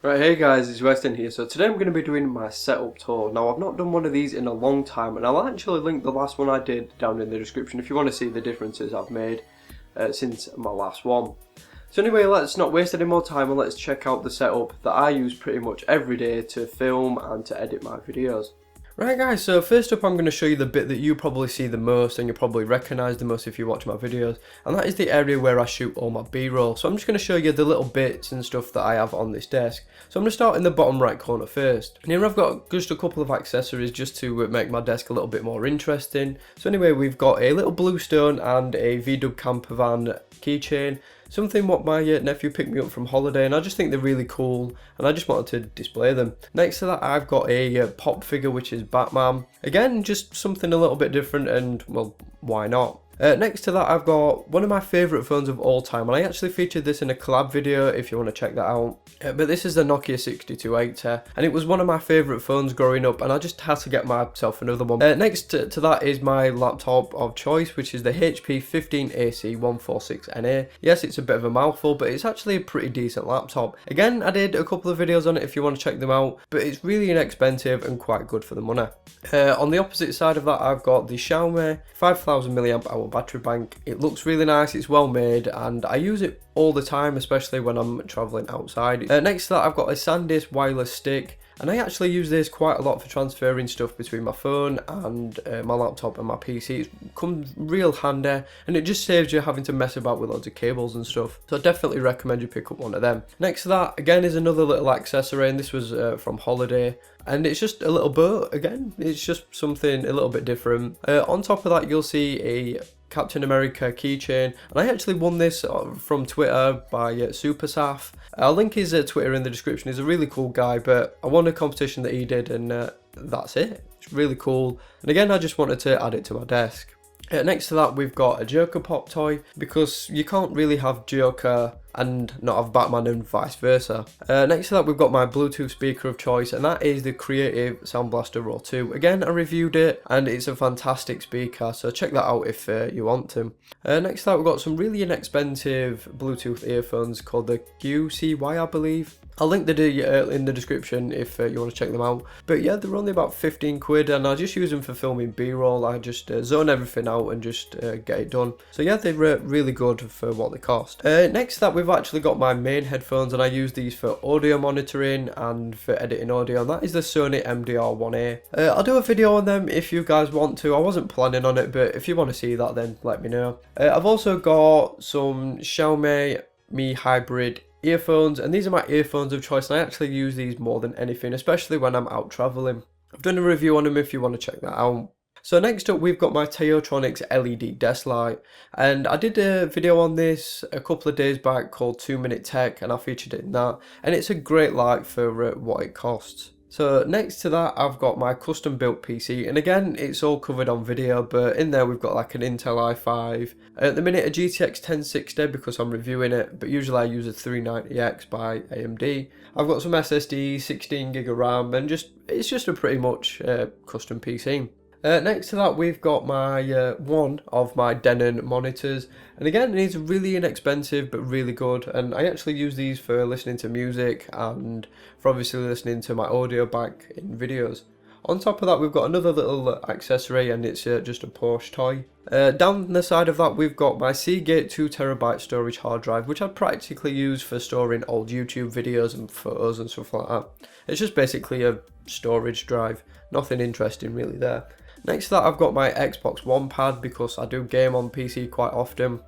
Right, hey guys, it's Weston here. So today I'm going to be doing my setup tour. Now I've not done one of these in a long time, and I'll actually link the last one I did down in the description if you want to see the differences I've made since my last one. So anyway, let's not waste any more time and let's check out the setup that I use pretty much every day to film and to edit my videos. Right guys, so first up I'm going to show you the bit that you probably see the most and you probably recognise the most if you watch my videos, and that is the area where I shoot all my B-roll. So I'm just going to show you the little bits and stuff that I have on this desk. So I'm going to start in the bottom right corner first. And here I've got just a couple of accessories just to make my desk a little bit more interesting. So anyway, we've got a little bluestone and a VW camper van keychain. Something what my nephew picked me up from holiday, and I just think they're really cool and I just wanted to display them. Next to that I've got a pop figure which is Batman. Again, just something a little bit different, and well, why not? Next to that I've got one of my favourite phones of all time, and I actually featured this in a collab video if you want to check that out. But this is the Nokia 6280, and it was one of my favourite phones growing up, and I just had to get myself another one. Next to that is my laptop of choice, which is the HP 15AC146NA. Yes, it's a bit of a mouthful, but it's actually a pretty decent laptop. Again, I did a couple of videos on it if you want to check them out, but it's really inexpensive and quite good for the money. On the opposite side of that I've got the Xiaomi 5000 mAh battery bank. It looks really nice, it's well made, and I use it all the time, especially when I'm travelling outside. Next to that I've got a SanDisk wireless stick, and I actually use this quite a lot for transferring stuff between my phone and my laptop and my PC. It comes real handy, and it just saves you having to mess about with loads of cables and stuff. So I definitely recommend you pick up one of them. Next to that again is another little accessory, and this was from holiday. And it's just a little boat. Again, it's just something a little bit different. On top of that you'll see a Captain America keychain, and I actually won this from Twitter by Supersaf. I'll link his Twitter in the description. He's a really cool guy, but I won a competition that he did, and that's it. It's really cool, and again I just wanted to add it to my desk. Next to that we've got a Joker pop toy, because you can't really have Joker and not have Batman and vice versa. Next to that we've got my Bluetooth speaker of choice, and that is the Creative Sound Blaster Raw 2. Again, I reviewed it and it's a fantastic speaker, so check that out if you want to. Next to that we've got some really inexpensive Bluetooth earphones called the QCY, I believe. I'll link the in the description if you want to check them out. But yeah, they're only about 15 quid, and I just use them for filming B-roll. I just zone everything out and just get it done. So yeah, they're really good for what they cost. Next to that we've actually got my main headphones, and I use these for audio monitoring and for editing audio, and that is the Sony MDR1A. I'll do a video on them if you guys want to. I wasn't planning on it, but if you want to see that then let me know. I've also got some Xiaomi Mi Hybrid earphones, and these are my earphones of choice, and I actually use these more than anything, especially when I'm out traveling. I've done a review on them if you want to check that out. So next up we've got my Teotronics LED desk light, and I did a video on this a couple of days back called 2 Minute Tech, and I featured it in that, and it's a great light for what it costs. So next to that I've got my custom built PC, and again it's all covered on video, but in there we've got like an Intel i5, at the minute a GTX 1060 because I'm reviewing it, but usually I use a 390X by AMD. I've got some SSD, 16GB of RAM, and it's just a pretty much custom PC. Next to that we've got my one of my Denon monitors, and again these are really inexpensive but really good, and I actually use these for listening to music and for obviously listening to my audio back in videos. On top of that we've got another little accessory, and it's just a Porsche toy. Down the side of that we've got my Seagate 2TB storage hard drive, which I practically use for storing old YouTube videos and photos and stuff like that. It's just basically a storage drive, nothing interesting really there. Next to that I've got my Xbox One pad because I do game on PC quite often,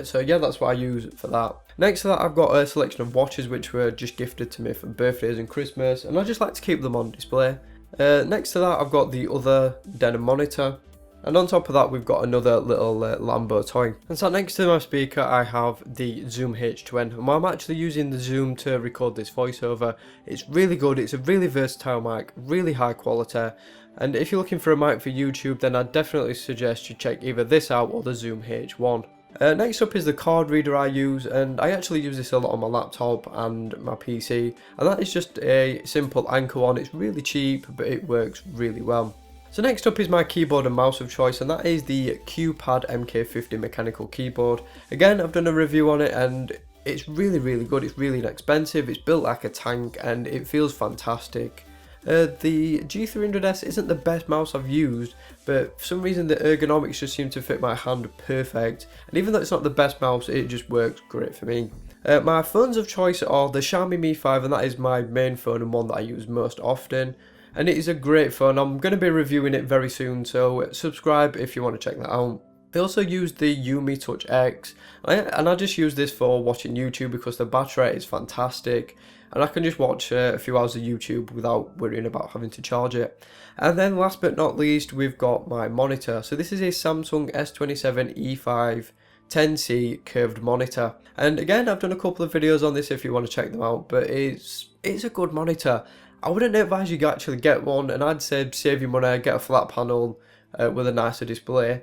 so yeah, that's what I use for that. Next to that I've got a selection of watches which were just gifted to me for birthdays and Christmas, and I just like to keep them on display. Next to that I've got the other Denon monitor, and on top of that we've got another little Lambo toy. And so next to my speaker I have the Zoom H2N, and I'm actually using the Zoom to record this voiceover. It's really good, it's a really versatile mic, really high quality, and if you're looking for a mic for YouTube then I'd definitely suggest you check either this out or the Zoom H1. Next up is the card reader I use, and I actually use this a lot on my laptop and my PC, and that is just a simple Anchor one. It's really cheap but it works really well. So next up is my keyboard and mouse of choice, and that is the QPad MK50 mechanical keyboard. Again, I've done a review on it and It's really good, it's really inexpensive, it's built like a tank and it feels fantastic. The G300S isn't the best mouse I've used, but for some reason the ergonomics just seem to fit my hand perfect, and even though it's not the best mouse, it just works great for me. My phones of choice are the Xiaomi Mi 5, and that is my main phone and one that I use most often, and it is a great phone. I'm going to be reviewing it very soon, so subscribe if you want to check that out. I also use the Yumi Touch X, and I just use this for watching YouTube because the battery rate is fantastic, and I can just watch a few hours of YouTube without worrying about having to charge it. And then last but not least, we've got my monitor. So this is a Samsung S27 E5 10C curved monitor, and again I've done a couple of videos on this if you want to check them out, but it's a good monitor. I wouldn't advise you actually get one, and I'd say save your money, get a flat panel with a nicer display.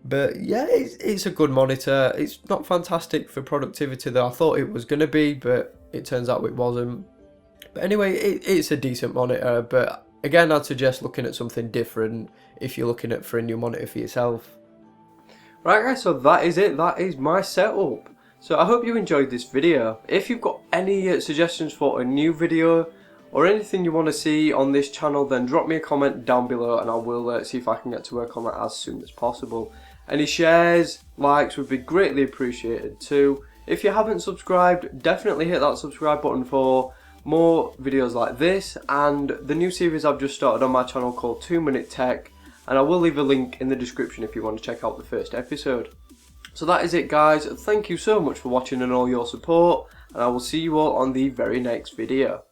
But yeah, it's a good monitor. It's not fantastic for productivity though I thought it was going to be, but it turns out it wasn't. But anyway, it's a decent monitor, but again I'd suggest looking at something different if you're looking for a new monitor for yourself. Right guys, so that is it. That is my setup. So I hope you enjoyed this video. If you've got any suggestions for a new video or anything you want to see on this channel, then drop me a comment down below and I will see if I can get to work on that as soon as possible. Any shares, likes would be greatly appreciated too. If you haven't subscribed, definitely hit that subscribe button for more videos like this and the new series I've just started on my channel called 2 Minute Tech, and I will leave a link in the description if you want to check out the first episode. So that is it guys, thank you so much for watching and all your support, and I will see you all on the very next video.